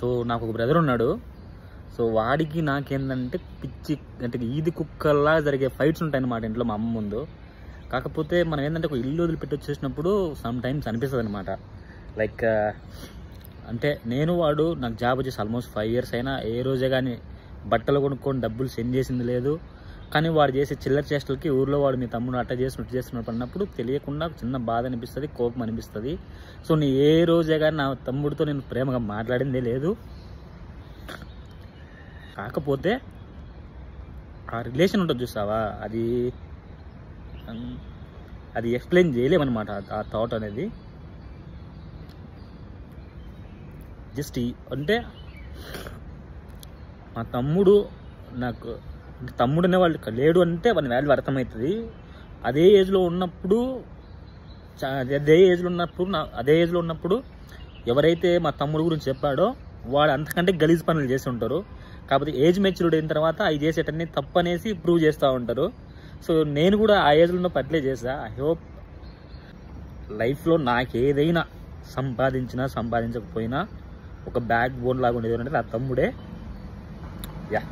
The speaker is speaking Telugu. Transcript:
సో నాకు ఒక బ్రదర్ ఉన్నాడు. సో వాడికి నాకేంటంటే పిచ్చి అంటే ఈది కుక్కల్లా జరిగే ఫైట్స్ ఉంటాయి అన్నమాట ఇంట్లో మా అమ్మ ముందు. కాకపోతే మనం ఏంటంటే ఒక ఇల్లు వదిలిపెట్టి వచ్చేసినప్పుడు సమ్ టైమ్స్ అనిపిస్తుంది అనమాట. లైక్ అంటే నేను వాడు నాకు జాబ్ వచ్చేసి ఆల్మోస్ట్ 5 years అయినా ఏ రోజే కానీ బట్టలు కొనుక్కొని డబ్బులు సెండ్ చేసింది లేదు. కానీ వాడు చేసే చిల్లర చేష్టలకి ఊర్లో వాడు మీ తమ్ముడు అట్ట చేస్తున్నట్టు అన్నప్పుడు తెలియకుండా చిన్న బాధ అనిపిస్తుంది, కోపం అనిపిస్తుంది. సో నీ ఏ రోజే కానీ నా తమ్ముడితో నేను ప్రేమగా మాట్లాడిందే లేదు. కాకపోతే ఆ రిలేషన్ ఉంటుంది చూసావా, అది ఎక్స్ప్లెయిన్ చేయలేమన్నమాట. ఆ థాట్ అనేది జస్ట్ అంటే మా తమ్ముడు నాకు తమ్ముడు అనేవాళ్ళు లేడు అంటే వాని వాల్యూ అర్థమవుతుంది. అదే ఏజ్లో ఉన్నప్పుడు ఎవరైతే మా తమ్ముడు గురించి చెప్పాడో వాడు అంతకంటే గలీజ్ పనులు చేసి ఉంటారు. కాకపోతే ఏజ్ మెచ్యూర్డ్ అయిన తర్వాత అవి చేసేటన్ని తప్పు అనేసి ప్రూవ్ చేస్తూ ఉంటారు. సో నేను కూడా ఆ ఏజ్లో ఉన్నప్పుడు అట్లే చేసా. ఐ హోప్ లైఫ్లో నాకేదైనా సంపాదించకపోయినా ఒక బ్యాక్ బోన్ లాగా ఉండేది అంటే నా తమ్ముడే. యా.